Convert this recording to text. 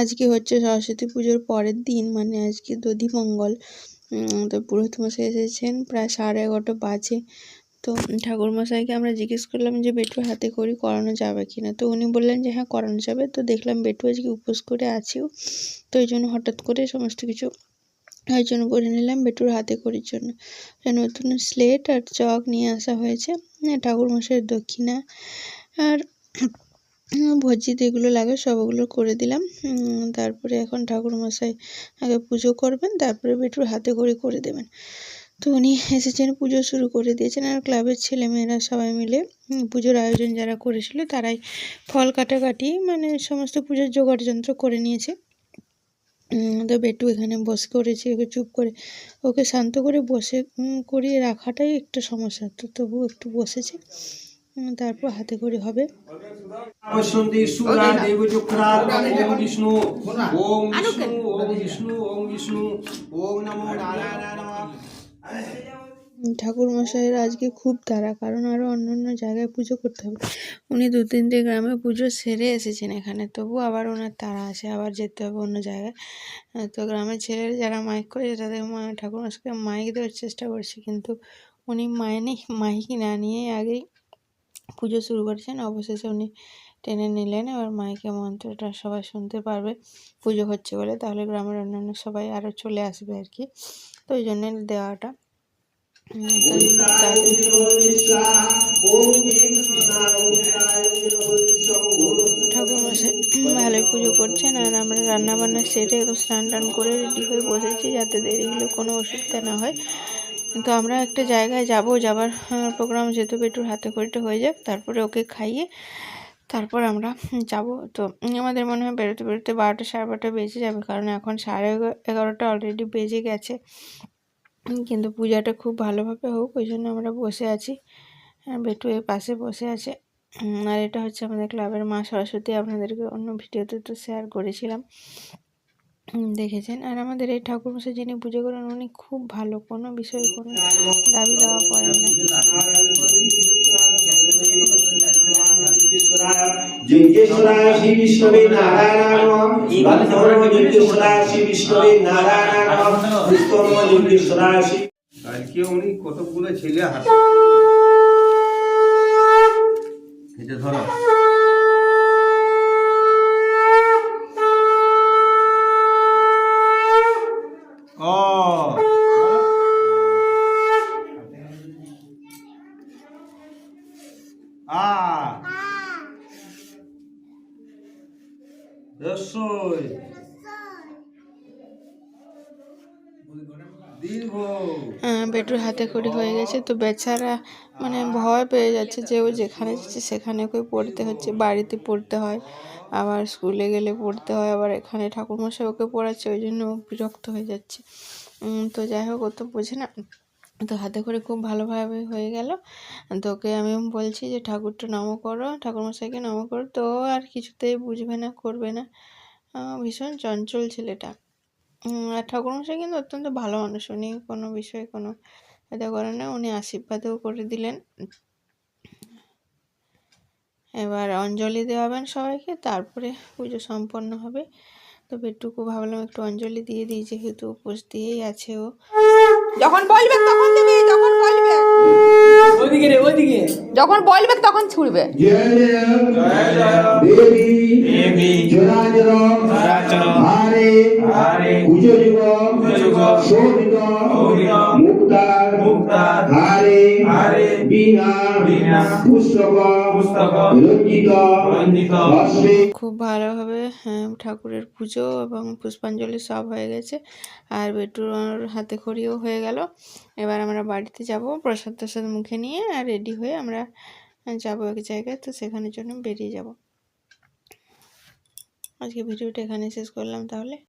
আজকে হচ্ছে সরস্বতী পুজোর পরের দিন, মানে আজকে দধিমঙ্গল। তো পুরোহিত মশাই এসেছেন, প্রায় 11:30 বাজে। তো ঠাকুরমশাইকে আমরা জিজ্ঞেস করলাম যে বেটুর হাতে খড়ি করানো যাবে কি না। তো উনি বললেন যে হ্যাঁ করানো যাবে। তো দেখলাম বেটু আজকে উপোস করে আছেও, তো এই জন্য হঠাৎ করে সমস্ত কিছু আয়োজন করে নিলাম বেটুর হাতে খড়ির জন্য। নতুন স্লেট আর চক নিয়ে আসা হয়েছে, ঠাকুরমশাইয়ের দক্ষিণা আর ভোজ্যি যেগুলো লাগে সবগুলো করে দিলাম। তারপরে এখন ঠাকুরমশাই আগে পুজো করবেন, তারপরে বেটুর হাতে খড়ি করে দেবেন। তো উনি এসেছেন, পুজো শুরু করে দিয়েছেন। আর ক্লাবের ছেলেমেয়েরা সবাই মিলে পুজোর আয়োজন যারা করেছিল তারাই ফল কাটাকাটি মানে সমস্ত পুজোর জোগাড় যন্ত্র করে নিয়েছে। তো বেটু এখানে বসে করেছে, ওকে চুপ করে ওকে শান্ত করে বসে করিয়ে রাখাটাই একটা সমস্যা। তো তবু একটু বসেছে, তারপর হাতে খড়ি হবে। ঠাকুরমশাইয়ের আজকে খুব তাড়া, কারণ আরও অন্য জায়গায় পুজো করতে হবে। উনি 2-3টে গ্রামে পুজো সেরে এসেছেন এখানে, তবু আবার ওনার তাড়া আছে, আবার যেতে হবে অন্য জায়গায়। তো গ্রামের ছেলেরা যারা মাইক করেছে তাদের ঠাকুরমশাইকে মাইক দেওয়ার চেষ্টা করছে, কিন্তু উনি মাইক না নিয়ে আগেই পুজো শুরু করেছেন। অবশেষে উনি টেনে নিলেন, এবার মাইকে মন্ত্রটা সবাই শুনতে পারবে পুজো হচ্ছে বলে, তাহলে গ্রামের অন্যান্য সবাই আরও চলে আসবে আর কি। তো ওই জন্য দেওয়াটা ঠাকুরমশাই ভালোই পুজো করছেন। আর আমরা রান্নাবান্না সেরে একদম স্নান টান করে রেডি হয়ে বসেছি, যাতে দেরি হলে কোনো অসুবিধা না হয়। তো আমরা একটা জায়গায় যাবার প্রোগ্রাম, যেহেতু বেটুর হাতে খড়িটা হয়ে যাক, তারপরে ওকে খাইয়ে তারপর আমরা যাব। তো আমাদের মনে হয় বেরোতে 12টা 12:30 বেজে যাবে, কারণ এখন 11:30 অলরেডি বেজে গেছে। কিন্তু পূজাটা খুব ভালোভাবে হোক, ওই জন্য আমরা বসে আছি। বেটু এর পাশে বসে আছে। আর এটা হচ্ছে আমাদের ক্লাবের মা সরস্বতী, আপনাদেরকে অন্য ভিডিওতে তো শেয়ার করেছিলাম, দেখেছেন। আর আমাদের এই ঠাকুরমশাই যিনি পুজো করেন উনি খুব ভালো, কোনো বিষয়ে কোনো দাবি দাওয়া করেন না। আজকে উনি কতগুলো ছেলে হাতে ধরো বেটুর হাতে খড়ি হয়ে গেছে। তো বেচারা মানে ভয় পেয়ে যাচ্ছে যে ও যেখানে যাচ্ছে সেখানে ওকে পড়তে হচ্ছে, বাড়িতে পড়তে হয়, আবার স্কুলে গেলে পড়তে হয়, আবার এখানে ঠাকুরমশাই ওকে পড়াচ্ছে, ওই জন্য ও বিরক্ত হয়ে যাচ্ছে। তো যাই হোক, ও তো বোঝে না। তো হাতে করে খুব ভালোভাবে হয়ে গেল। তো ওকে আমি বলছি যে ঠাকুরটা নম করো, ঠাকুরমশাইকে নম করো, তো আর কিছুতেই বুঝবে না, করবে না। ভীষণ চঞ্চল ছেলেটা। আর ঠাকুরমশাই কিন্তু অত্যন্ত ভালো মানুষ, উনি কোনো বিষয়ে কোনো এটা করেন না, উনি আশীর্বাদও করে দিলেন। এবার অঞ্জলি দেওয়াবেন সবাইকে, তারপরে পুজো সম্পন্ন হবে। তো বেটুকু ভাবলাম একটু অঞ্জলি দিয়ে দিই, যেহেতু উপোস দিয়েই আছে ও। যখন বলবে তখন দিবি, যখন বলবে ওইদিকে যখন বলবে তখন ছুড়বে। খুব ভালোভাবে ঠাকুরের পুজো এবং পুষ্পাঞ্জলি সব হয়ে গেছে, আর বেটুর হাতে খড়িও হয়ে গেল। এবার আমরা বাড়িতে যাব প্রসাদ টসাদ মুখে নিয়ে, আর রেডি হয়ে আমরা যাবো এক জায়গায়, তো সেখানের জন্য বেরিয়ে যাব। আজকে ভিডিওটা এখানে শেষ করলাম তাহলে।